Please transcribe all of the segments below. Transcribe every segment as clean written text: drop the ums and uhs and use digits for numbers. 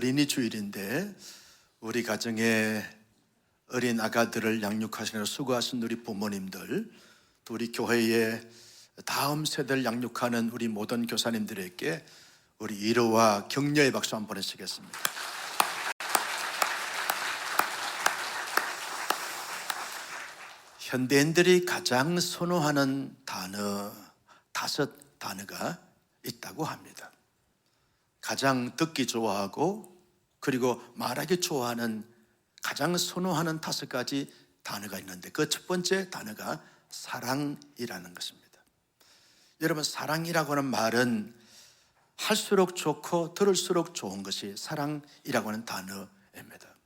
어린이 주일인데 우리 가정에 어린 아가들을 양육하시느라 수고하신 우리 부모님들, 또 우리 교회의 다음 세대를 양육하는 우리 모든 교사님들에게 우리 위로와 격려의 박수 한번 보내시겠습니다. 현대인들이 가장 선호하는 단어 5단어가 있다고 합니다. 가장 듣기 좋아하고 그리고 말하기 좋아하는 가장 선호하는 5가지 단어가 있는데 그 첫 번째 단어가 사랑이라는 것입니다. 여러분, 사랑이라고 하는 말은 할수록 좋고 들을수록 좋은 것이 사랑이라고 하는 단어입니다.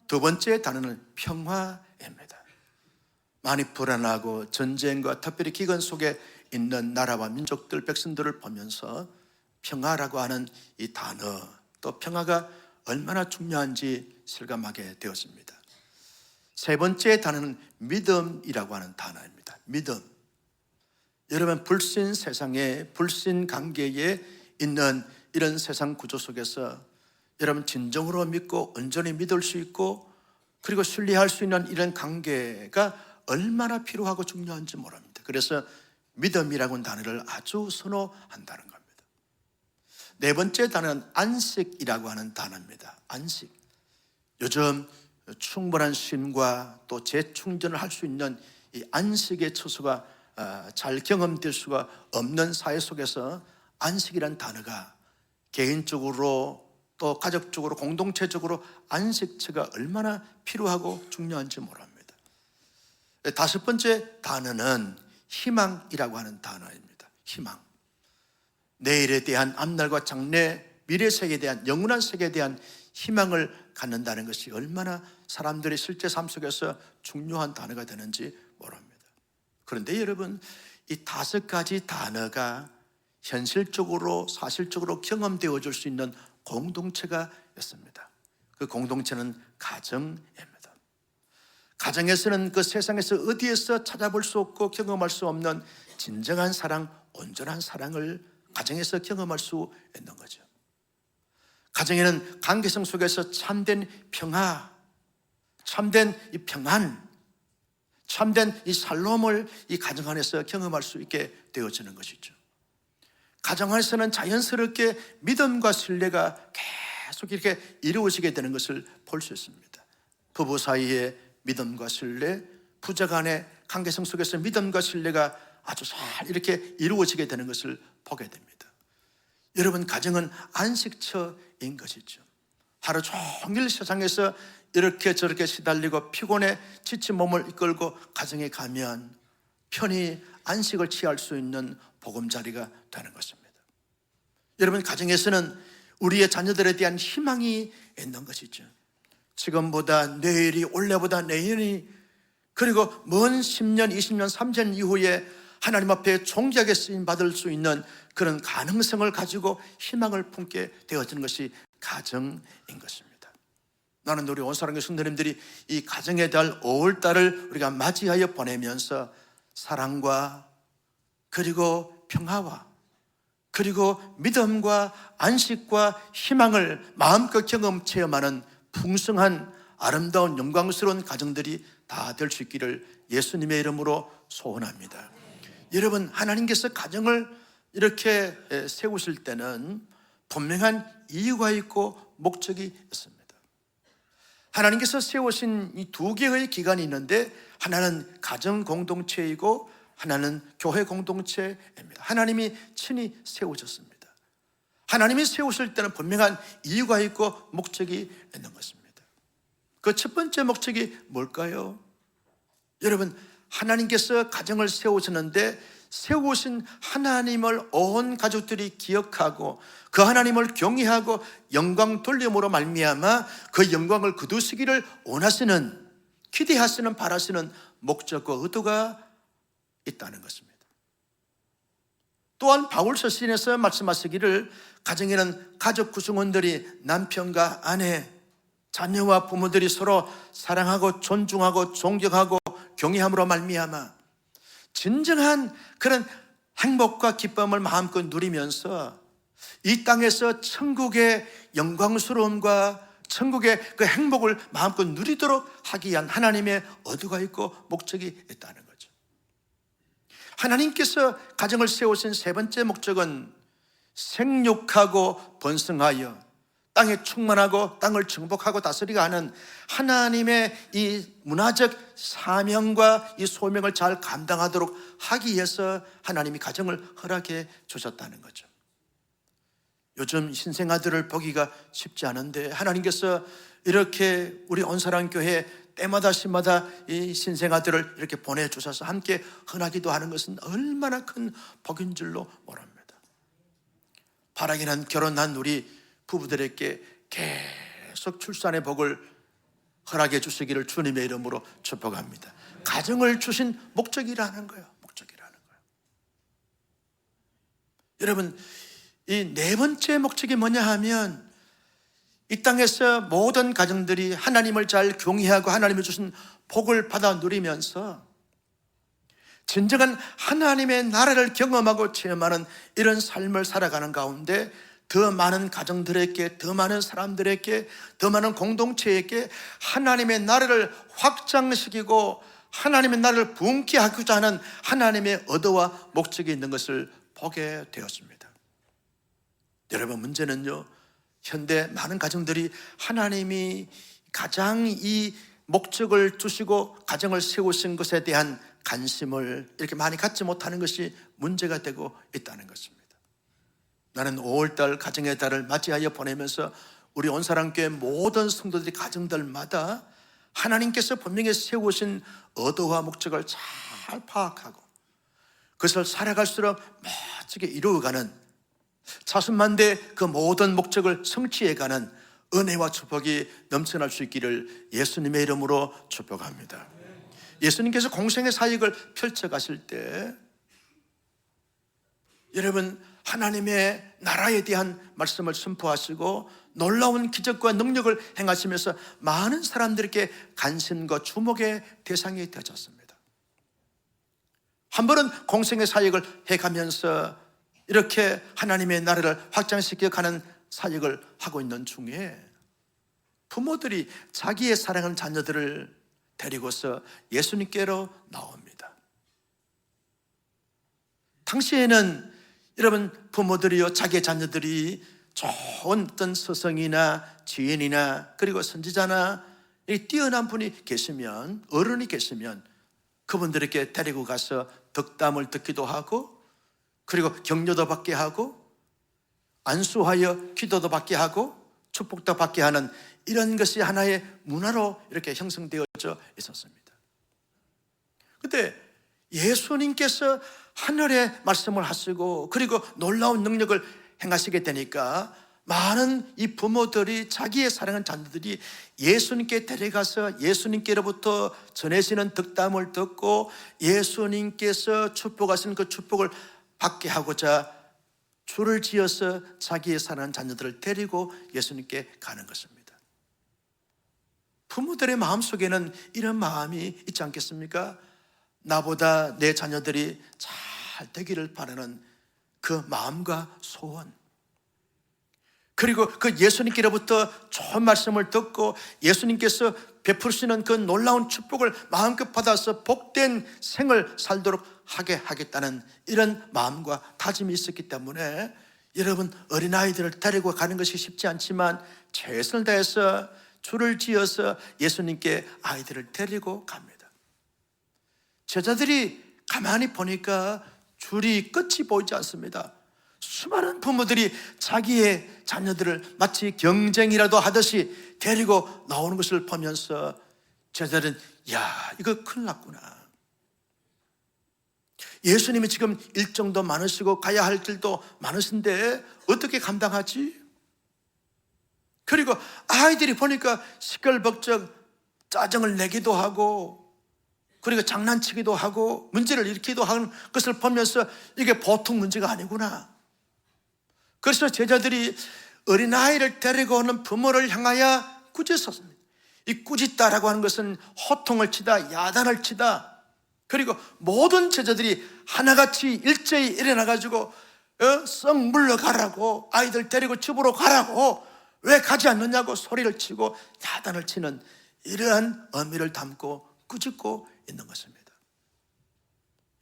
두 번째 단어는 평화입니다. 많이 불안하고 전쟁과 특별히 기근 속에 있는 나라와 민족들, 백성들을 보면서 평화라고 하는 이 단어, 또 평화가 얼마나 중요한지 실감하게 되었습니다. 세 번째 단어는 믿음이라고 하는 단어입니다. 믿음. 여러분, 불신 세상에, 불신 관계에 있는 이런 세상 구조 속에서 여러분 진정으로 믿고 온전히 믿을 수 있고 그리고 신뢰할 수 있는 이런 관계가 얼마나 필요하고 중요한지 모릅니다. 그래서 믿음이라고 하는 단어를 아주 선호한다는 겁니다. 네 번째 단어는 안식이라고 하는 단어입니다. 안식. 요즘 충분한 쉼과 또 재충전을 할 수 있는 이 안식의 처소가 잘 경험될 수가 없는 사회 속에서 안식이란 단어가 개인적으로 또 가족적으로 공동체적으로 안식처가 얼마나 필요하고 중요한지 모릅니다. 다섯 번째 단어는 희망이라고 하는 단어입니다. 희망. 내일에 대한, 앞날과 장래, 미래 세계에 대한, 영원한 세계에 대한 희망을 갖는다는 것이 얼마나 사람들의 실제 삶 속에서 중요한 단어가 되는지 모릅니다. 그런데 여러분, 이 5가지 단어가 현실적으로 사실적으로 경험되어질 수 있는 공동체가 있습니다. 그 공동체는 가정입니다. 가정에서는 그 세상에서 어디에서 찾아볼 수 없고 경험할 수 없는 진정한 사랑, 온전한 사랑을 가정에서 경험할 수 있는 거죠. 가정에는 관계성 속에서 참된 평화, 참된 이 평안, 참된 이 살롬을 이 가정 안에서 경험할 수 있게 되어지는 것이죠. 가정 안에서는 자연스럽게 믿음과 신뢰가 계속 이렇게 이루어지게 되는 것을 볼 수 있습니다. 부부 사이에 믿음과 신뢰, 부자 간의 관계성 속에서 믿음과 신뢰가 아주 잘 이렇게 이루어지게 되는 것을 보게 됩니다. 여러분, 가정은 안식처인 것이죠. 하루 종일 세상에서 이렇게 저렇게 시달리고 피곤해 지친 몸을 이끌고 가정에 가면 편히 안식을 취할 수 있는 보금자리가 되는 것입니다. 여러분, 가정에서는 우리의 자녀들에 대한 희망이 있는 것이죠. 지금보다 내일이, 올해보다 내일이, 그리고 먼 10년, 20년, 30년 이후에 하나님 앞에 존귀하게 쓰임받을 수 있는 그런 가능성을 가지고 희망을 품게 되어지는 것이 가정인 것입니다. 나는 우리 온 사랑의 성도님들이 이 가정의 달 5월달을 우리가 맞이하여 보내면서 사랑과 그리고 평화와 그리고 믿음과 안식과 희망을 마음껏 경험 체험하는 풍성한 아름다운 영광스러운 가정들이 다 될 수 있기를 예수님의 이름으로 소원합니다. 여러분, 하나님께서 가정을 이렇게 세우실 때는 분명한 이유가 있고 목적이 있습니다. 하나님께서 세우신 이 2개의 기관이 있는데 하나는 가정 공동체이고 하나는 교회 공동체입니다. 하나님이 친히 세우셨습니다. 하나님이 세우실 때는 분명한 이유가 있고 목적이 있는 것입니다. 그 첫 번째 목적이 뭘까요? 여러분, 하나님께서 가정을 세우셨는데 세우신 하나님을 온 가족들이 기억하고 그 하나님을 경외하고 영광 돌림으로 말미암아 그 영광을 거두시기를 원하시는, 기대하시는, 바라시는 목적과 의도가 있다는 것입니다. 또한 바울 서신에서 말씀하시기를 가정에는 가족 구성원들이 남편과 아내, 자녀와 부모들이 서로 사랑하고 존중하고 존경하고 경외함으로 말미암아 진정한 그런 행복과 기쁨을 마음껏 누리면서 이 땅에서 천국의 영광스러움과 천국의 그 행복을 마음껏 누리도록 하기 위한 하나님의 의도가 있고 목적이 있다는 거죠. 하나님께서 가정을 세우신 세 번째 목적은 생육하고 번성하여 땅에 충만하고 땅을 정복하고 다스리게 하는 하나님의 이 문화적 사명과 이 소명을 잘 감당하도록 하기 위해서 하나님이 가정을 허락해 주셨다는 거죠. 요즘 신생아들을 보기가 쉽지 않은데 하나님께서 이렇게 우리 온사랑교회 때마다 시마다 이 신생아들을 이렇게 보내주셔서 함께 헌하기도 하는 것은 얼마나 큰 복인 줄로 모릅니다. 바라기는 결혼한 우리 부부들에게 계속 출산의 복을 허락해 주시기를 주님의 이름으로 축복합니다. 가정을 주신 목적이라는 거예요. 목적이라는 거예요. 여러분, 이 네 번째 목적이 뭐냐 하면 이 땅에서 모든 가정들이 하나님을 잘 경외하고 하나님이 주신 복을 받아 누리면서 진정한 하나님의 나라를 경험하고 체험하는 이런 삶을 살아가는 가운데 더 많은 가정들에게, 더 많은 사람들에게, 더 많은 공동체에게 하나님의 나라를 확장시키고 하나님의 나라를 부흥케 하고자 하는 하나님의 의도와 목적이 있는 것을 보게 되었습니다. 여러분, 문제는요, 현대 많은 가정들이 하나님이 가장 이 목적을 두시고 가정을 세우신 것에 대한 관심을 이렇게 많이 갖지 못하는 것이 문제가 되고 있다는 것입니다. 나는 5월달 가정의 달을 맞이하여 보내면서 우리 온사랑교회 모든 성도들이 가정들마다 하나님께서 분명히 세우신 의도와 목적을 잘 파악하고 그것을 살아갈수록 멋지게 이루어가는 자신만대 그 모든 목적을 성취해가는 은혜와 축복이 넘쳐날 수 있기를 예수님의 이름으로 축복합니다. 예수님께서 공생의 사역을 펼쳐가실 때 여러분, 하나님의 나라에 대한 말씀을 선포하시고 놀라운 기적과 능력을 행하시면서 많은 사람들에게 관심과 주목의 대상이 되어졌습니다. 한 번은 공생의 사역을 해가면서 이렇게 하나님의 나라를 확장시켜 가는 사역을 하고 있는 중에 부모들이 자기의 사랑하는 자녀들을 데리고서 예수님께로 나옵니다. 당시에는 여러분, 부모들이요, 자기의 자녀들이 좋은 어떤 스승이나 지인이나 그리고 선지자나 뛰어난 분이 계시면, 어른이 계시면 그분들에게 데리고 가서 덕담을 듣기도 하고 그리고 격려도 받게 하고 안수하여 기도도 받게 하고 축복도 받게 하는 이런 것이 하나의 문화로 이렇게 형성되어져 있었습니다. 그런데 예수님께서 하늘의 말씀을 하시고 그리고 놀라운 능력을 행하시게 되니까 많은 이 부모들이 자기의 사랑하는 자녀들이 예수님께 데려가서 예수님께로부터 전해지는 덕담을 듣고 예수님께서 축복하시는 그 축복을 받게 하고자 줄을 지어서 자기의 사랑하는 자녀들을 데리고 예수님께 가는 것입니다. 부모들의 마음속에는 이런 마음이 있지 않겠습니까? 나보다 내 자녀들이 잘 되기를 바라는 그 마음과 소원, 그리고 그 예수님께로부터 좋은 말씀을 듣고 예수님께서 베푸시는 그 놀라운 축복을 마음껏 받아서 복된 생을 살도록 하게 하겠다는 이런 마음과 다짐이 있었기 때문에 여러분, 어린아이들을 데리고 가는 것이 쉽지 않지만 최선을 다해서 줄을 지어서 예수님께 아이들을 데리고 갑니다. 제자들이 가만히 보니까 줄이 끝이 보이지 않습니다. 수많은 부모들이 자기의 자녀들을 마치 경쟁이라도 하듯이 데리고 나오는 것을 보면서 제자들은 야, 이거 큰일 났구나. 예수님이 지금 일정도 많으시고 가야 할 길도 많으신데 어떻게 감당하지? 그리고 아이들이 보니까 시끌벅적 짜증을 내기도 하고 그리고 장난치기도 하고 문제를 일으키기도 하는 것을 보면서 이게 보통 문제가 아니구나. 그래서 제자들이 어린아이를 데리고 오는 부모를 향하여 꾸짖었습니다. 이 꾸짖다라고 하는 것은 호통을 치다, 야단을 치다. 그리고 모든 제자들이 하나같이 일제히 일어나가지고 썩 물러가라고, 아이들 데리고 집으로 가라고 왜 가지 않느냐고 소리를 치고 야단을 치는 이러한 의미를 담고 꾸짖고 있는 것입니다.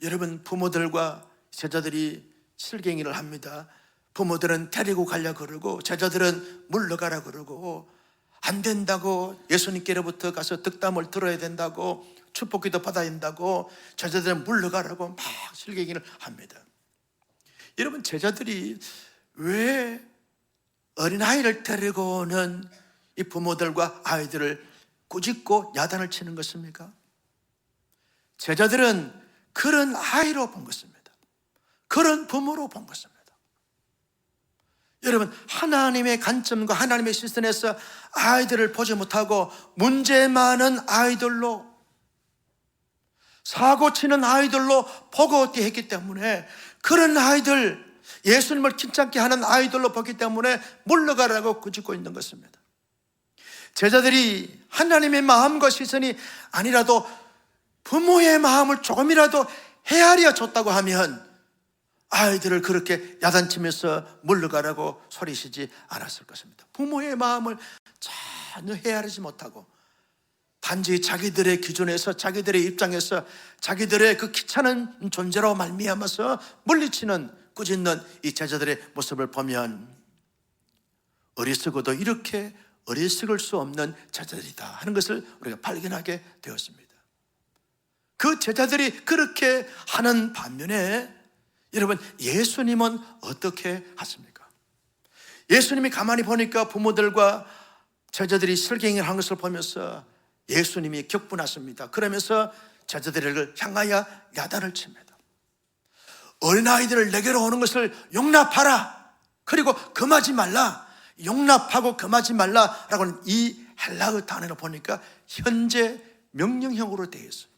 여러분, 부모들과 제자들이 실갱이를 합니다. 부모들은 데리고 가려 그러고 제자들은 물러가라 그러고 안 된다고, 예수님께로부터 가서 득담을 들어야 된다고, 축복기도 받아야 된다고 제자들은 물러가라고 막 실갱이를 합니다. 여러분, 제자들이 왜 어린아이를 데리고는 이 부모들과 아이들을 꾸짖고 야단을 치는 것입니까? 제자들은 그런 아이로 본 것입니다. 그런 부모로 본 것입니다. 여러분, 하나님의 관점과 하나님의 시선에서 아이들을 보지 못하고 문제 많은 아이들로, 사고치는 아이들로 보고 대했기 때문에, 그런 아이들, 예수님을 귀찮게 하는 아이들로 보기 때문에 물러가라고 꾸짖고 있는 것입니다. 제자들이 하나님의 마음과 시선이 아니라도 부모의 마음을 조금이라도 헤아려 줬다고 하면 아이들을 그렇게 야단치면서 물러가라고 소리치지 않았을 것입니다. 부모의 마음을 전혀 헤아리지 못하고 단지 자기들의 기준에서, 자기들의 입장에서, 자기들의 그 귀찮은 존재로 말미암아서 물리치는, 꾸짖는 이 제자들의 모습을 보면 어리석어도 이렇게 어리석을 수 없는 제자들이다 하는 것을 우리가 발견하게 되었습니다. 그 제자들이 그렇게 하는 반면에 여러분, 예수님은 어떻게 하십니까? 예수님이 가만히 보니까 부모들과 제자들이 실갱이를 한 것을 보면서 예수님이 격분하십니다. 그러면서 제자들을 향하여 야단을 칩니다. 어린아이들을 내게로 오는 것을 용납하라, 그리고 금하지 말라. 용납하고 금하지 말라라고는 이 헬라어 단어를 보니까 현재 명령형으로 되어 있어요.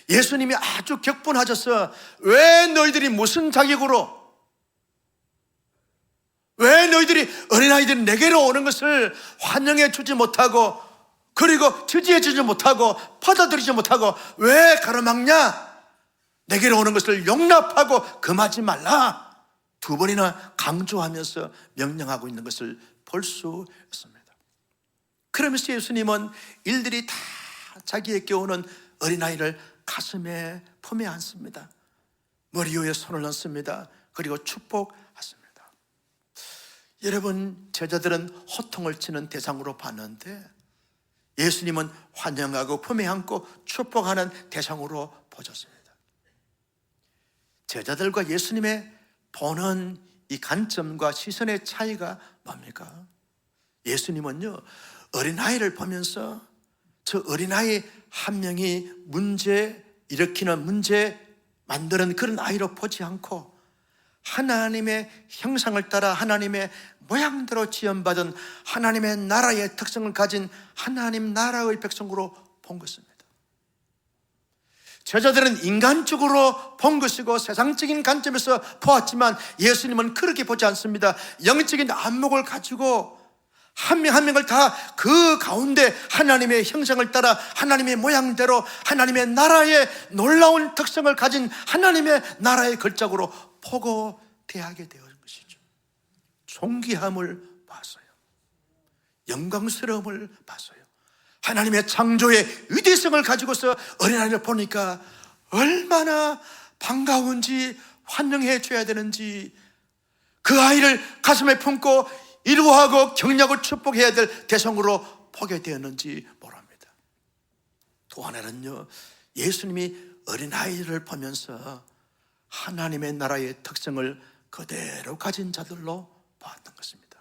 예수님이 아주 격분하셔서 왜 너희들이 무슨 자격으로, 왜 너희들이 어린아이들이 내게로 오는 것을 환영해 주지 못하고, 그리고 지지해 주지 못하고, 받아들이지 못하고 왜 가로막냐? 내게로 오는 것을 용납하고 금하지 말라, 두 번이나 강조하면서 명령하고 있는 것을 볼 수 있습니다. 그러면서 예수님은 일들이 다 자기에게 오는 어린아이를 가슴에 품에 안습니다. 머리 위에 손을 얹습니다. 그리고 축복하십니다. 여러분, 제자들은 호통을 치는 대상으로 봤는데 예수님은 환영하고 품에 안고 축복하는 대상으로 보셨습니다. 제자들과 예수님의 보는 이 관점과 시선의 차이가 뭡니까? 예수님은요, 어린아이를 보면서 저 어린아이 한 명이 문제 일으키는, 문제 만드는 그런 아이로 보지 않고 하나님의 형상을 따라 하나님의 모양대로 지음받은 하나님의 나라의 특성을 가진 하나님 나라의 백성으로 본 것입니다. 제자들은 인간적으로 본 것이고 세상적인 관점에서 보았지만 예수님은 그렇게 보지 않습니다. 영적인 안목을 가지고 한 명 한 명을 다 그 가운데 하나님의 형상을 따라 하나님의 모양대로 하나님의 나라의 놀라운 특성을 가진 하나님의 나라의 걸작으로 보고 대하게 되는 것이죠. 존귀함을 봤어요. 영광스러움을 봤어요. 하나님의 창조의 위대성을 가지고서 어린아이를 보니까 얼마나 반가운지, 환영해 줘야 되는지, 그 아이를 가슴에 품고 이루하고 격려하고 축복해야 될 대상으로 보게 되었는지 모릅니다. 또 하나는요, 예수님이 어린아이를 보면서 하나님의 나라의 특성을 그대로 가진 자들로 보았던 것입니다.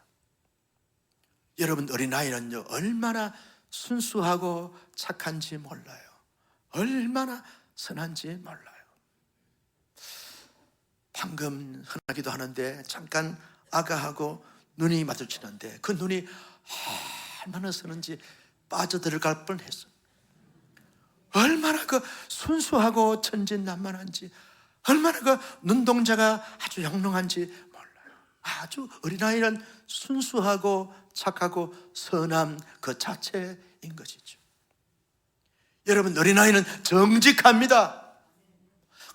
여러분, 어린아이는요, 얼마나 순수하고 착한지 몰라요. 얼마나 선한지 몰라요. 방금 흔하기도 하는데 잠깐 아가하고 눈이 마주치는데 그 눈이 얼마나 선한지 빠져들어갈 뻔했어요. 얼마나 그 순수하고 천진난만한지, 얼마나 그 눈동자가 아주 영롱한지 몰라요. 아주 어린아이는 순수하고 착하고 선함 그 자체인 것이죠. 여러분, 어린아이는 정직합니다.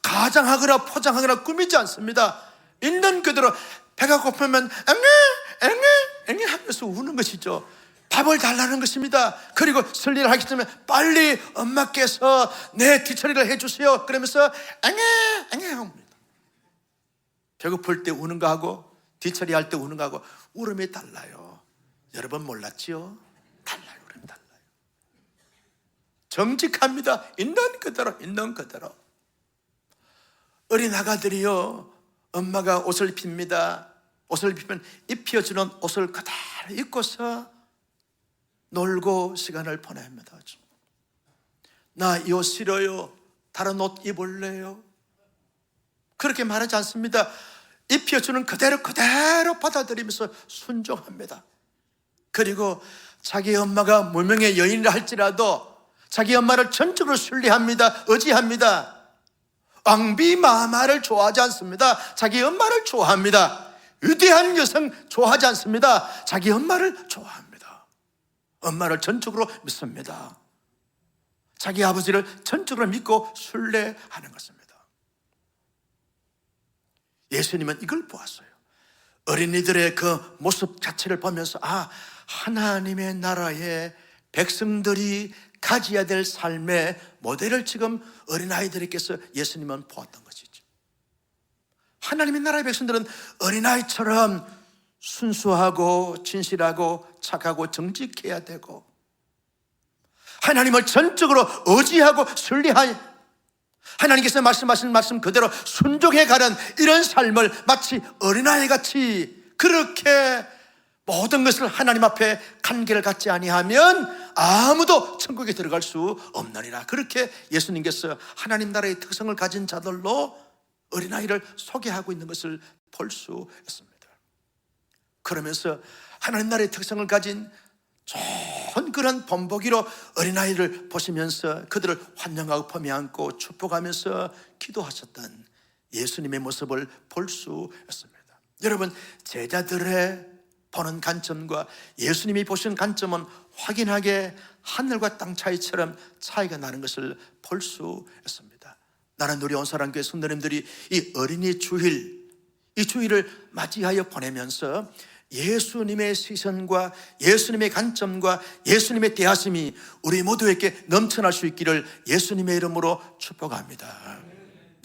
가장하거나 포장하거나 꾸미지 않습니다. 있는 그대로 배가 고프면 앵앵 하면서 우는 것이죠. 밥을 달라는 것입니다. 그리고 설리를 하기 전에 빨리 엄마께서 내 뒤처리를 해주세요 그러면서 앵앵 합니다. 배고플 때 우는 거하고 뒤처리할 때 우는 거하고 울음이 달라요. 여러분 몰랐지요? 달라요. 울음이 달라요. 정직합니다. 있는 그대로. 어린 아가들이요, 엄마가 옷을 입힙니다. 옷을 입히면 입혀주는 옷을 그대로 입고서 놀고 시간을 보냅니다. 나 이 옷 싫어요. 다른 옷 입을래요? 그렇게 말하지 않습니다. 입혀주는 그대로 받아들이면서 순종합니다. 그리고 자기 엄마가 무명의 여인이라 할지라도 자기 엄마를 전적으로 신뢰합니다. 의지합니다. 왕비마마를 좋아하지 않습니다. 자기 엄마를 좋아합니다. 위대한 여성 좋아하지 않습니다. 자기 엄마를 좋아합니다. 엄마를 전적으로 믿습니다. 자기 아버지를 전적으로 믿고 신뢰하는 것입니다. 예수님은 이걸 보았어요. 어린이들의 그 모습 자체를 보면서 하나님의 나라의 백성들이 가져야 될 삶의 모델을 지금 어린아이들에게서 예수님은 보았던 것이죠. 하나님의 나라의 백성들은 어린아이처럼 순수하고 진실하고 착하고 정직해야 되고 하나님을 전적으로 의지하고 신뢰하여 하나님께서 말씀하신 말씀 그대로 순종해가는 이런 삶을 마치 어린아이같이 그렇게 모든 것을 하나님 앞에 간계를 갖지 아니하면 아무도 천국에 들어갈 수 없느니라. 그렇게 예수님께서 하나님 나라의 특성을 가진 자들로 어린아이를 소개하고 있는 것을 볼 수 있습니다. 그러면서 하나님 나라의 특성을 가진 좋은 그런 본보기로 어린아이를 보시면서 그들을 환영하고 품에 안고 축복하면서 기도하셨던 예수님의 모습을 볼 수 있습니다. 여러분, 제자들의 보는 관점과 예수님이 보시는 관점은 확연하게 하늘과 땅 차이처럼 차이가 나는 것을 볼 수 있습니다. 나는 우리 온사랑교회 성도님들이 이 어린이 주일, 이 주일을 맞이하여 보내면서 예수님의 시선과 예수님의 관점과 예수님의 대하심이 우리 모두에게 넘쳐날 수 있기를 예수님의 이름으로 축복합니다.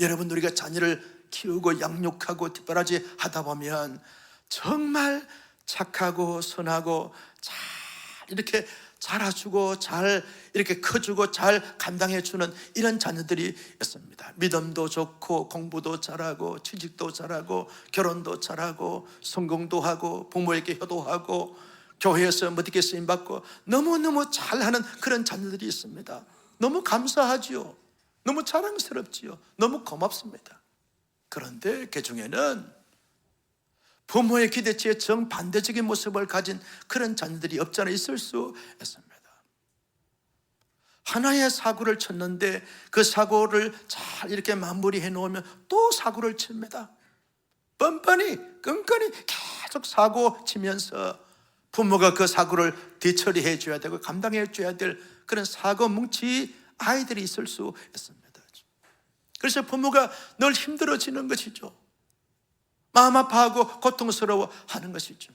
여러분, 우리가 자녀를 키우고 양육하고 뒷바라지 하다 보면 정말 착하고 선하고 잘 이렇게 자라주고 잘 이렇게 커주고 잘 감당해주는 이런 자녀들이 있습니다. 믿음도 좋고 공부도 잘하고 취직도 잘하고 결혼도 잘하고 성공도 하고 부모에게 효도하고 교회에서 멋있게 쓰임받고 너무너무 잘하는 그런 자녀들이 있습니다. 너무 감사하지요. 너무 자랑스럽지요. 너무 고맙습니다. 그런데 그 중에는 부모의 기대치에 정반대적인 모습을 가진 그런 자녀들이 없잖아 있을 수 있습니다. 하나의 사고를 쳤는데 그 사고를 잘 이렇게 마무리해 놓으면 또 사고를 칩니다. 뻔뻔히 끈끈히 계속 사고 치면서 부모가 그 사고를 뒤처리해 줘야 되고 감당해 줘야 될 그런 사고 뭉치 아이들이 있을 수 있습니다. 그래서 부모가 늘 힘들어지는 것이죠. 마음 아파하고 고통스러워 하는 것이죠.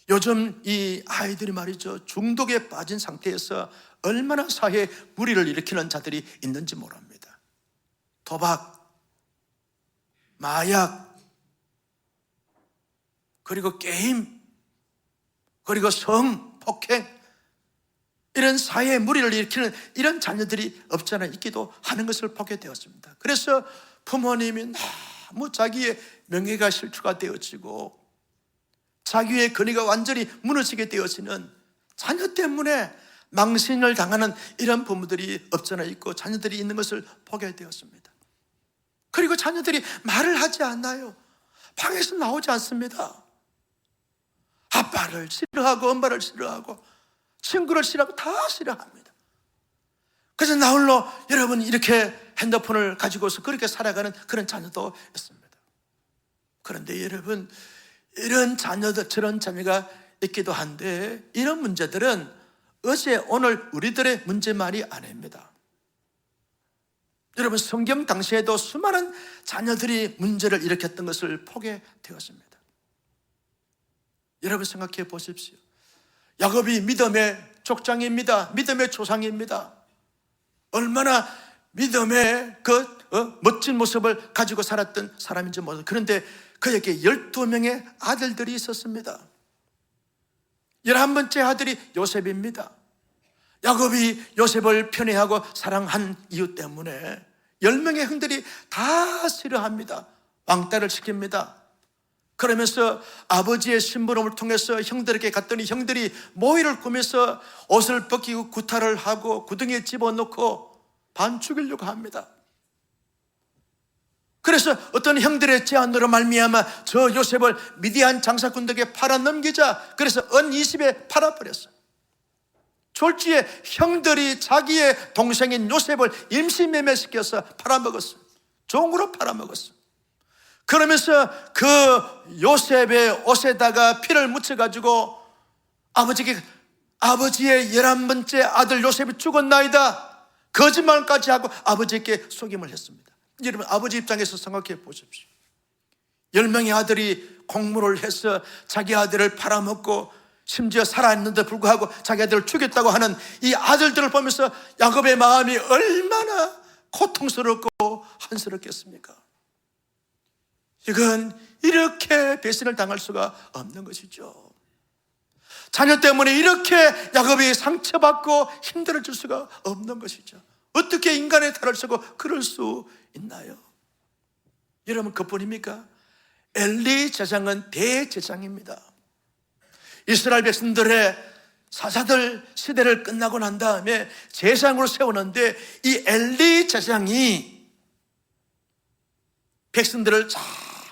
요즘 이 아이들이 말이죠, 중독에 빠진 상태에서 얼마나 사회에 무리를 일으키는 자들이 있는지 모릅니다. 도박, 마약, 그리고 게임, 그리고 성폭행, 이런 사회에 무리를 일으키는 이런 자녀들이 없잖아 있기도 하는 것을 보게 되었습니다. 그래서 부모님이 너무 자기의 명예가 실추가 되어지고 자기의 권위가 완전히 무너지게 되어지는 자녀 때문에 망신을 당하는 이런 부모들이 없잖아 있고 자녀들이 있는 것을 보게 되었습니다. 그리고 자녀들이 말을 하지 않아요. 방에서 나오지 않습니다. 아빠를 싫어하고 엄마를 싫어하고 친구를 싫어하고 다 싫어합니다. 그래서 나홀로 여러분 이렇게 핸드폰을 가지고서 그렇게 살아가는 그런 자녀도 있습니다. 그런데 여러분, 이런 자녀들, 저런 자녀가 있기도 한데 이런 문제들은 어제 오늘 우리들의 문제만이 아닙니다. 여러분, 성경 당시에도 수많은 자녀들이 문제를 일으켰던 것을 보게 되었습니다. 여러분 생각해 보십시오. 야곱이 믿음의 족장입니다. 믿음의 조상입니다. 얼마나 믿음의 멋진 모습을 가지고 살았던 사람인지 모르겠어요. 그런데 그에게 12명의 아들들이 있었습니다. 11번째 아들이 요셉입니다. 야곱이 요셉을 편애하고 사랑한 이유 때문에 10명의 형들이 다 싫어합니다. 왕따를 시킵니다. 그러면서 아버지의 심부름을 통해서 형들에게 갔더니 형들이 모의를 꾸며서 옷을 벗기고 구타를 하고 구덩이에 집어넣고 반 죽이려고 합니다. 그래서 어떤 형들의 제안으로 말미암아 저 요셉을 미디안 장사꾼들에게 팔아넘기자. 그래서 은 20에 팔아버렸어요. 졸지에 형들이 자기의 동생인 요셉을 임시매매시켜서 팔아먹었어요. 종으로 팔아먹었어요. 그러면서 그 요셉의 옷에다가 피를 묻혀가지고 아버지의 11번째 아들 요셉이 죽었나이다 거짓말까지 하고 아버지께 속임을 했습니다. 여러분, 아버지 입장에서 생각해 보십시오. 10명의 아들이 공모를 해서 자기 아들을 팔아먹고 심지어 살아있는데 불구하고 자기 아들을 죽였다고 하는 이 아들들을 보면서 야곱의 마음이 얼마나 고통스럽고 한스럽겠습니까? 이건 이렇게 배신을 당할 수가 없는 것이죠. 자녀 때문에 이렇게 야곱이 상처받고 힘들어질 수가 없는 것이죠. 어떻게 인간의 탈을 쓰고 그럴 수 있나요? 여러분, 그뿐입니까? 엘리 제사장은 대제사장입니다. 이스라엘 백성들의 사사들 시대를 끝나고 난 다음에 제사장으로 세우는데 이 엘리 제사장이 백성들을 잘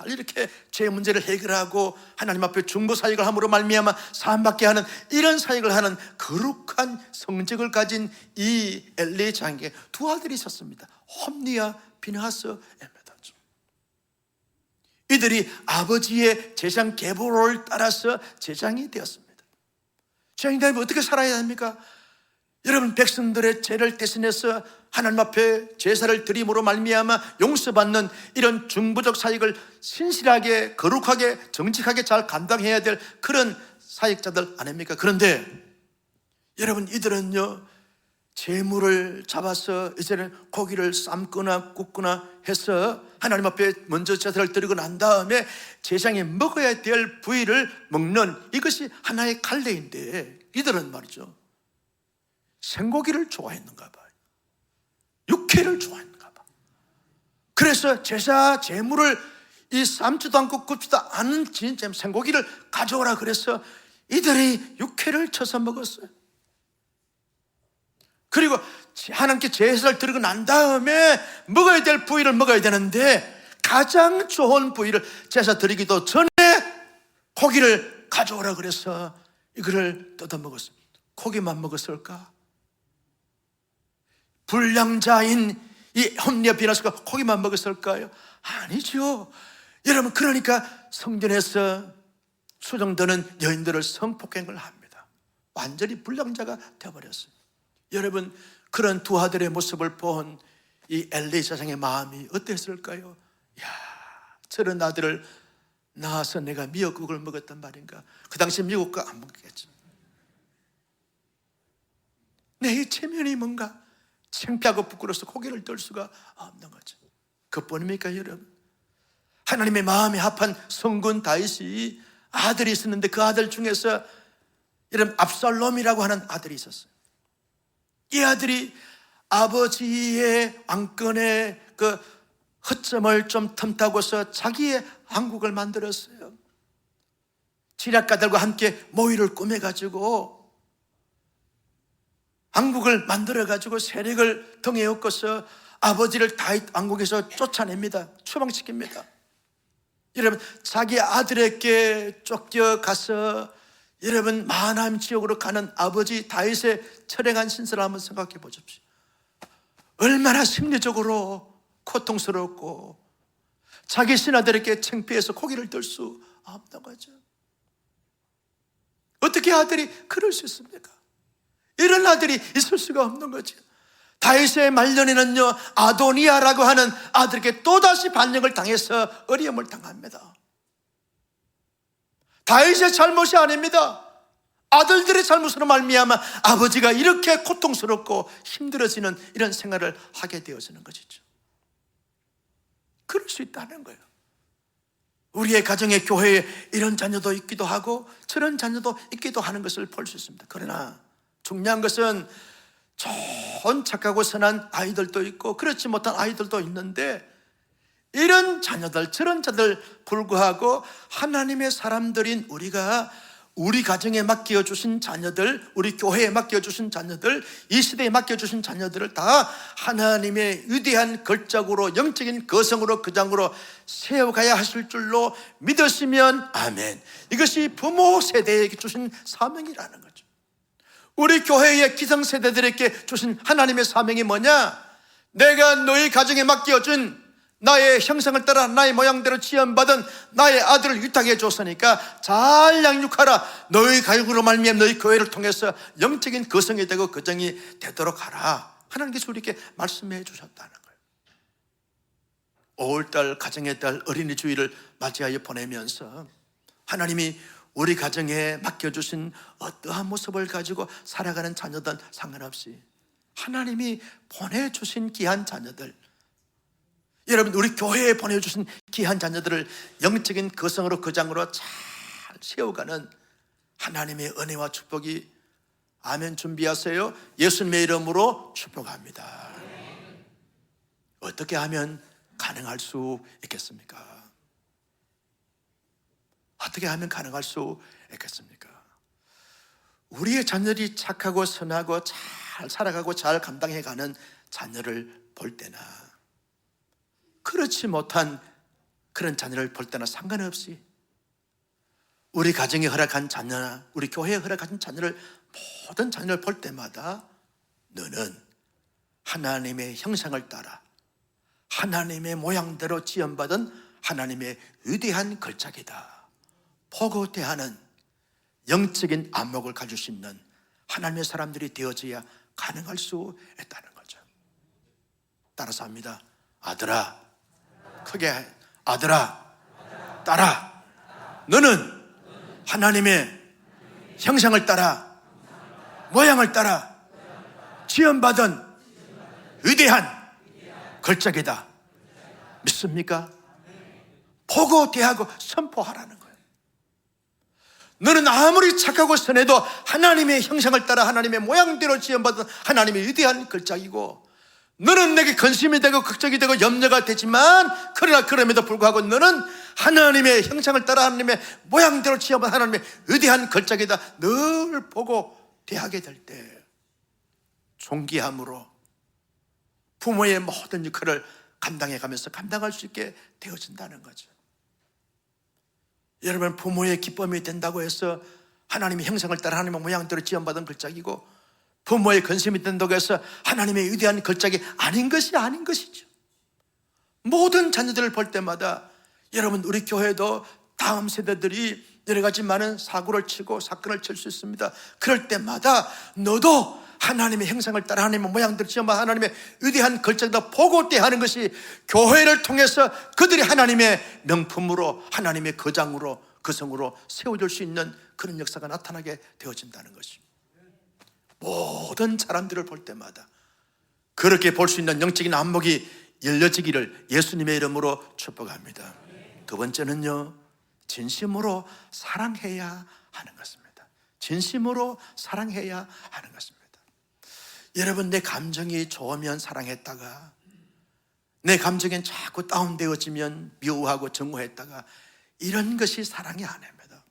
이렇게 죄 문제를 해결하고 하나님 앞에 중보 사역을 함으로 말미암아 사함받게 하는 이런 사역을 하는 거룩한 성직을 가진 이 엘리 제사장에게 두 아들이 있었습니다. 홈니와 비느하스입니다. 이들이 아버지의 제사장 계보를 따라서 제사장이 되었습니다. 제사장이 되면 어떻게 살아야 합니까? 여러분, 백성들의 죄를 대신해서 하나님 앞에 제사를 드림으로 말미암아 용서받는 이런 중보적 사역을 신실하게 거룩하게 정직하게 잘 감당해야 될 그런 사역자들 아닙니까? 그런데 여러분, 이들은요 재물을 잡아서 이제는 고기를 삶거나 굽거나 해서 하나님 앞에 먼저 제사를 드리고 난 다음에 제사장이 먹어야 될 부위를 먹는 이것이 하나의 관례인데 이들은 말이죠 생고기를 좋아했는가 봐요. 육회를 육회를 그래서 제사 제물을 이 삶지도 않고 굽지도 않은 진짜 생고기를 가져오라 그래서 이들이 육회를 쳐서 먹었어요. 그리고 하나님께 제사를 드리고 난 다음에 먹어야 될 부위를 먹어야 되는데 가장 좋은 부위를 제사 드리기도 전에 고기를 가져오라 그래서 이거를 뜯어 먹었어요. 고기만 먹었을까? 불량자인 이 홈리와 비느하스가 고기만 먹었을까요? 아니죠. 여러분, 그러니까 성전에서 수정되는 여인들을 성폭행을 합니다. 완전히 불량자가 되어버렸어요. 여러분, 그런 두 아들의 모습을 본 이 엘리 제사장의 마음이 어땠을까요? 야, 저런 아들을 낳아서 내가 미역국을 먹었단 말인가? 그 당시 미국과 안 먹겠죠. 내 체면이 뭔가 창피하고 부끄러워서 고개를 들 수가 없는 거죠. 그뿐입니까, 여러분? 하나님의 마음에 합한 성군 다윗이 아들이 있었는데 그 아들 중에서 이런 압살롬이라고 하는 아들이 있었어요. 이 아들이 아버지의 왕권의 그 허점을 좀 틈타고서 자기의 왕국을 만들었어요. 지략가들과 함께 모의를 꾸며가지고 왕국을 만들어가지고 세력을 등에 업고서 아버지를 다윗 왕국에서 쫓아냅니다. 추방시킵니다. 여러분, 자기 아들에게 쫓겨가서 여러분 마하나임 지역으로 가는 아버지 다윗의 철행한 신세를 한번 생각해 보십시오. 얼마나 심리적으로 고통스럽고 자기 신하들에게 창피해서 고개를 들 수 없는 거죠. 어떻게 아들이 그럴 수 있습니까? 이런 아들이 있을 수가 없는 거죠. 다윗의 말년에는요, 아도니아라고 하는 아들에게 또다시 반역을 당해서 어려움을 당합니다. 다윗의 잘못이 아닙니다. 아들들의 잘못으로 말미암아 아버지가 이렇게 고통스럽고 힘들어지는 이런 생활을 하게 되어지는 것이죠. 그럴 수 있다는 거예요. 우리의 가정의 교회에 이런 자녀도 있기도 하고 저런 자녀도 있기도 하는 것을 볼 수 있습니다. 그러나 중요한 것은 좋은 착하고 선한 아이들도 있고 그렇지 못한 아이들도 있는데, 이런 자녀들 저런 자들 불구하고 하나님의 사람들인 우리가 우리 가정에 맡겨주신 자녀들, 우리 교회에 맡겨주신 자녀들, 이 시대에 맡겨주신 자녀들을 다 하나님의 위대한 걸작으로, 영적인 거성으로, 거장으로 세워가야 하실 줄로 믿으시면 아멘. 이것이 부모 세대에게 주신 사명이라는 거죠. 우리 교회의 기성세대들에게 주신 하나님의 사명이 뭐냐? 내가 너희 가정에 맡겨준 나의 형상을 따라 나의 모양대로 지음받은 나의 아들을 위탁해 줬으니까 잘 양육하라. 너희 가족으로 말미암아 너희 교회를 통해서 영적인 거성이 되고 거정이 되도록 하라. 하나님께서 우리에게 말씀해 주셨다는 거예요. 5월달 가정의 달 어린이 주일을 맞이하여 보내면서 하나님이 우리 가정에 맡겨주신 어떠한 모습을 가지고 살아가는 자녀들 상관없이 하나님이 보내주신 귀한 자녀들, 여러분 우리 교회에 보내주신 귀한 자녀들을 영적인 거성으로 거장으로 잘 세워가는 하나님의 은혜와 축복이, 아멘 준비하세요. 예수님의 이름으로 축복합니다. 어떻게 하면 가능할 수 있겠습니까? 어떻게 하면 가능할 수 있겠습니까? 우리의 자녀들이 착하고 선하고 잘 살아가고 잘 감당해가는 자녀를 볼 때나, 그렇지 못한 그런 자녀를 볼 때나 상관없이 우리 가정에 허락한 자녀나 우리 교회에 허락한 자녀를, 모든 자녀를 볼 때마다 너는 하나님의 형상을 따라 하나님의 모양대로 지음받은 하나님의 위대한 걸작이다, 보고 대하는 영적인 안목을 가질 수 있는 하나님의 사람들이 되어져야 가능할 수 있다는 거죠. 따라서 합니다. 아들아, 크게 아들아, 딸아, 너는 하나님의 형상을 따라 모양을 따라 지음받은 위대한 걸작이다. 믿습니까? 보고 대하고 선포하라는 거예요. 너는 아무리 착하고 선해도 하나님의 형상을 따라 하나님의 모양대로 지음받은 하나님의 위대한 걸작이고, 너는 내게 근심이 되고 걱정이 되고 염려가 되지만, 그러나 그럼에도 불구하고 너는 하나님의 형상을 따라 하나님의 모양대로 지어본 하나님의 위대한 걸작이다. 늘 보고 대하게 될 때 존귀함으로 부모의 모든 역할을 감당해가면서 감당할 수 있게 되어진다는 거죠. 여러분, 부모의 기쁨이 된다고 해서 하나님의 형상을 따라 하나님의 모양대로 지음받은 걸작이고, 부모의 근심이 된다고 해서 하나님의 위대한 걸작이 아닌 것이죠. 모든 자녀들을 볼 때마다, 여러분 우리 교회도 다음 세대들이 여러 가지 많은 사고를 치고 사건을 칠 수 있습니다. 그럴 때마다 너도 하나님의 형상을 따라 하나님의 모양대로 지어봐 하나님의 위대한 걸작이다 보고 대하는 것이 교회를 통해서 그들이 하나님의 명품으로, 하나님의 거장으로, 거성으로 세워줄 수 있는 그런 역사가 나타나게 되어진다는 것입니다. 모든 사람들을 볼 때마다 그렇게 볼 수 있는 영적인 안목이 열려지기를 예수님의 이름으로 축복합니다. 두 번째는요, 진심으로 사랑해야 하는 것입니다. 진심으로 사랑해야 하는 것입니다. 여러분, 내 감정이 좋으면 사랑했다가 내 감정이 자꾸 다운되어지면 미워하고 증오했다가, 이런 것이 사랑이 아닙니다.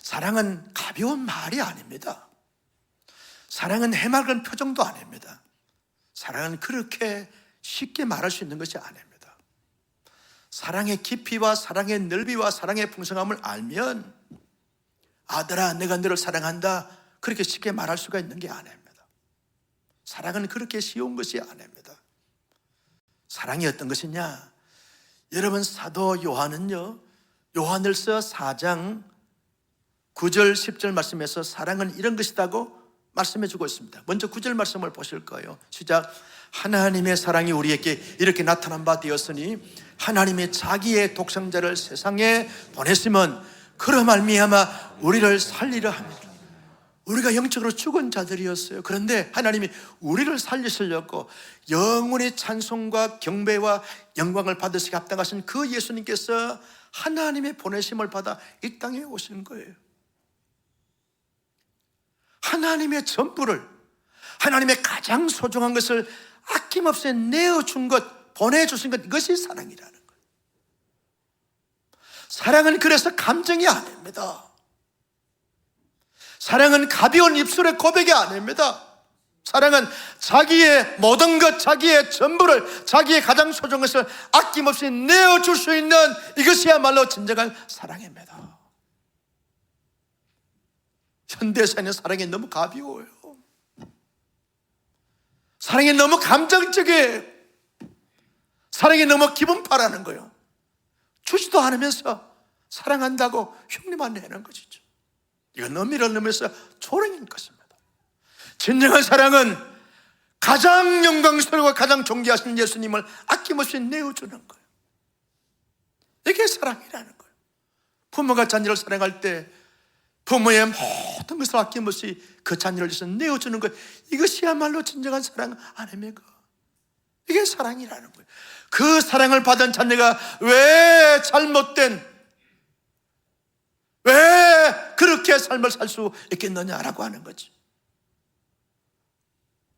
사랑은 가벼운 말이 아닙니다. 사랑은 해맑은 표정도 아닙니다. 사랑은 그렇게 쉽게 말할 수 있는 것이 아닙니다. 사랑의 깊이와 사랑의 넓이와 사랑의 풍성함을 알면, 아들아 내가 너를 사랑한다, 그렇게 쉽게 말할 수가 있는 게 아닙니다. 사랑은 그렇게 쉬운 것이 아닙니다. 사랑이 어떤 것이냐? 여러분, 사도 요한은요, 요한일서 4장 9절 10절 말씀에서 사랑은 이런 것이라고 말씀해 주고 있습니다. 먼저 9절 말씀을 보실 거예요. 시작. 하나님의 사랑이 우리에게 이렇게 나타난 바 되었으니 하나님의 자기의 독생자를 세상에 보냈으면 그로 말미암아 우리를 살리려 합니다. 우리가 영적으로 죽은 자들이었어요. 그런데 하나님이 우리를 살리시려고 영원히 찬송과 경배와 영광을 받으시기 합당하신 그 예수님께서 하나님의 보내심을 받아 이 땅에 오신 거예요. 하나님의 전부를, 하나님의 가장 소중한 것을 아낌없이 내어준 것, 보내주신 것, 이것이 사랑이라는 거예요. 사랑은 그래서 감정이 아닙니다. 사랑은 가벼운 입술의 고백이 아닙니다. 사랑은 자기의 모든 것, 자기의 전부를, 자기의 가장 소중한 것을 아낌없이 내어줄 수 있는 이것이야말로 진정한 사랑입니다. 현대사회는 사랑이 너무 가벼워요. 사랑이 너무 감정적이에요. 사랑이 너무 기분파라는 거예요. 주지도 않으면서 사랑한다고 흉내만 내는 것이죠. 이건 의미를 넘어서 초롱인 것입니다. 진정한 사랑은 가장 영광스러워 가장 존귀하신 예수님을 아낌없이 내어주는 거예요. 이게 사랑이라는 거예요. 부모가 자녀를 사랑할 때 부모의 모든 것을 아낌없이 그 자녀를 위해서 내어주는 것, 이것이야말로 진정한 사랑 아닙니까? 이게 사랑이라는 거예요. 그 사랑을 받은 자녀가 왜 잘못된, 왜 그렇게 삶을 살 수 있겠느냐라고 하는 거지.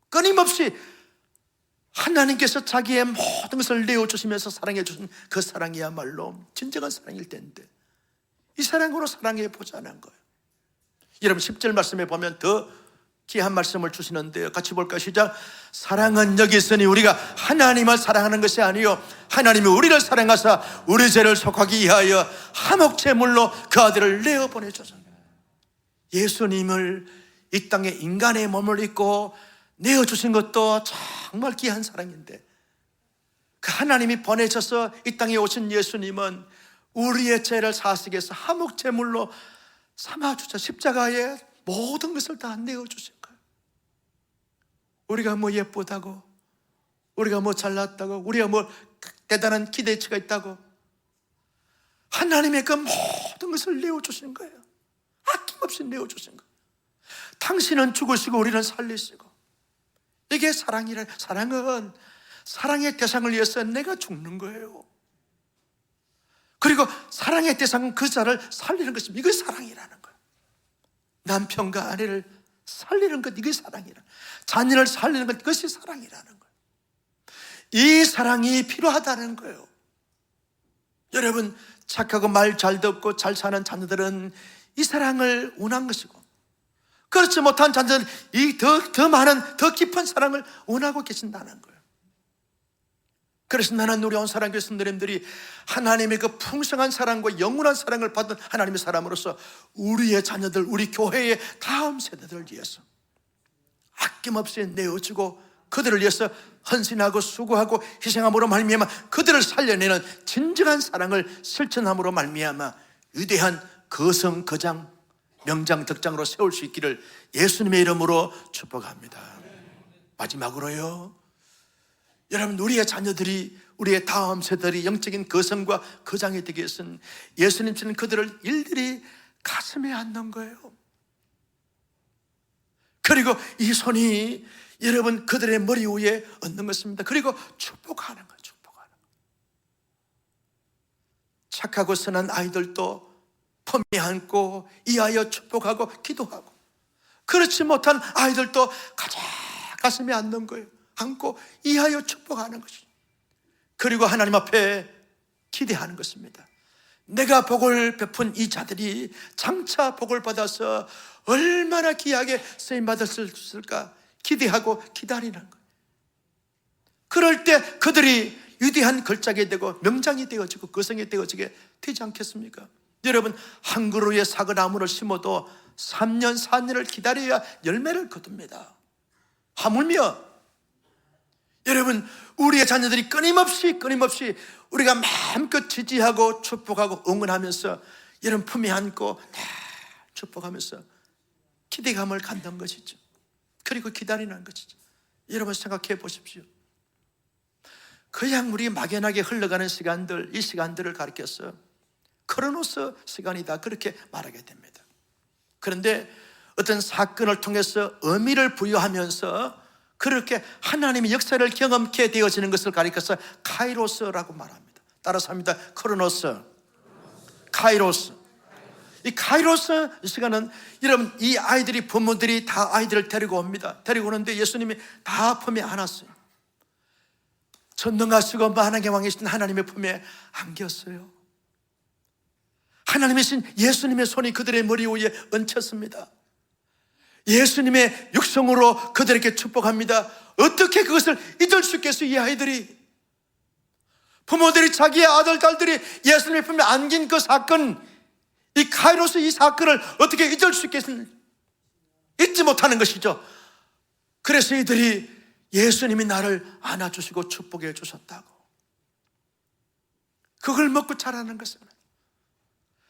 끊임없이 하나님께서 자기의 모든 것을 내어주시면서 사랑해 주신 그 사랑이야말로 진정한 사랑일 텐데 이 사랑으로 사랑해 보자는 거예요. 여러분 10절 말씀에 보면 더 귀한 말씀을 주시는데요. 같이 볼까요? 시작. 사랑은 여기 있으니 우리가 하나님을 사랑하는 것이 아니요 하나님이 우리를 사랑하사 우리 죄를 속하기 위하여 한옥제물로 그 아들을 내어 보내줘서 예수님을 이 땅에 인간의 몸을 입고 내어주신 것도 정말 귀한 사랑인데 그 하나님이 보내셔서 이 땅에 오신 예수님은 우리의 죄를 사하시기 위해서 한옥제물로 삼아주자 십자가에 모든 것을 다 내어주신 거예요. 우리가 뭐 예쁘다고, 우리가 뭐 잘났다고, 우리가 뭐 대단한 기대치가 있다고 하나님의 그 모든 것을 내어주신 거예요. 아낌없이 내어주신 거예요. 당신은 죽으시고 우리는 살리시고 이게 사랑이라. 사랑은 사랑의 대상을 위해서 내가 죽는 거예요. 그리고 사랑의 대상은 그 자를 살리는 것입니다. 이게 사랑이라는 거예요. 남편과 아내를 살리는 것, 이게 사랑이라. 자녀를 살리는 것, 이것이 사랑이라는 거예요. 이 사랑이 필요하다는 거예요. 여러분 착하고 말 잘 듣고 잘 사는 자녀들은 이 사랑을 원한 것이고 그렇지 못한 자녀들은 이 더 많은 더 깊은 사랑을 원하고 계신다는 거예요. 그래서 나는 우리 온 사랑교회 성도님들이 하나님의 그 풍성한 사랑과 영원한 사랑을 받은 하나님의 사람으로서 우리의 자녀들, 우리 교회의 다음 세대들을 위해서 아낌없이 내어주고 그들을 위해서 헌신하고 수고하고 희생함으로 말미암아 그들을 살려내는 진정한 사랑을 실천함으로 말미암아 위대한 거성, 거장, 명장, 덕장으로 세울 수 있기를 예수님의 이름으로 축복합니다. 마지막으로요, 여러분 우리의 자녀들이 우리의 다음 세대들이 영적인 거성과 거장이 되기 위해서는 예수님처럼 그들을 일일이 가슴에 안는 거예요. 그리고 이 손이 여러분 그들의 머리 위에 얹는 것입니다. 그리고 축복하는 거예요. 축복하는 거예요. 착하고 선한 아이들도 품에 안고 이하여 축복하고 기도하고 그렇지 못한 아이들도 가슴에 안는 거예요. 안고 이하여 축복하는 것이죠. 그리고 하나님 앞에 기대하는 것입니다. 내가 복을 베푼 이 자들이 장차 복을 받아서 얼마나 귀하게 쓰임받았을까 기대하고 기다리는 거예요. 그럴 때 그들이 위대한 걸작이 되고 명장이 되어지고 거성이 되어지게 되지 않겠습니까? 여러분 한 그루의 사과나무를 심어도 3년 4년을 기다려야 열매를 거둡니다. 하물며 여러분 우리의 자녀들이 끊임없이 우리가 마음껏 지지하고 축복하고 응원하면서 여러분 품에 안고 다 축복하면서 기대감을 갖는 것이죠. 그리고 기다리는 것이죠. 여러분 생각해 보십시오. 그냥 우리 막연하게 흘러가는 시간들, 이 시간들을 가리켜서 크로노스 시간이다 그렇게 말하게 됩니다. 그런데 어떤 사건을 통해서 의미를 부여하면서 그렇게 하나님의 역사를 경험케 되어지는 것을 가리켜서 카이로스라고 말합니다. 따라서 합니다. 크로노스, 카이로스. 이 카이로스 시간은 여러분, 이 아이들이, 부모들이 다 아이들을 데리고 옵니다. 데리고 오는데 예수님이 다 품에 안았어요. 전능하시고 만왕의 왕이신 하나님의 품에 안겼어요. 하나님이신 예수님의 손이 그들의 머리 위에 얹혔습니다. 예수님의 육성으로 그들에게 축복합니다. 어떻게 그것을 잊을 수 있겠어요? 이 아이들이, 부모들이 자기의 아들, 딸들이 예수님의 품에 안긴 그 사건, 이 카이로스 이 사건을 어떻게 잊을 수 있겠습니까? 잊지 못하는 것이죠. 그래서 이들이 예수님이 나를 안아주시고 축복해 주셨다고, 그걸 먹고 자라는 것입니다.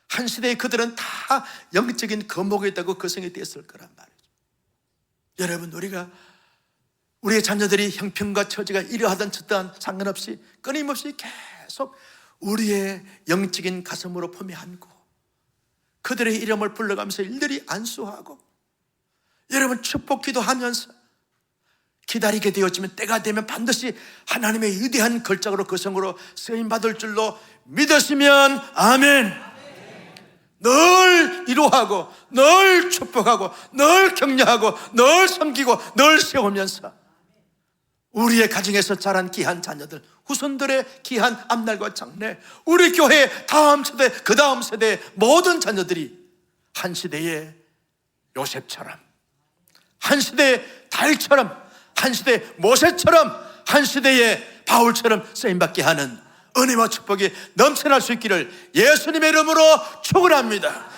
한 시대에 그들은 다 영적인 거목에 있다고 거성이 되었을 거란 말이죠. 여러분, 우리가 우리의 자녀들이 형편과 처지가 이러하든 저러하든 상관없이 끊임없이 계속 우리의 영적인 가슴으로 품에 안고 그들의 이름을 불러가면서 일들이 안수하고 여러분 축복 기도하면서 기다리게 되었지만 때가 되면 반드시 하나님의 위대한 걸작으로 그 성으로 쓰임받을 줄로 믿으시면 아멘. 늘 위로하고 늘 축복하고 늘 격려하고 늘 섬기고 늘 세우면서 우리의 가정에서 자란 귀한 자녀들, 후손들의 귀한 앞날과 장래, 우리 교회의 다음 세대, 그 다음 세대의 모든 자녀들이 한 시대의 요셉처럼, 한 시대의 다윗처럼, 한 시대의 모세처럼, 한 시대의 바울처럼 쓰임받게 하는 은혜와 축복이 넘쳐날 수 있기를 예수님의 이름으로 축원합니다.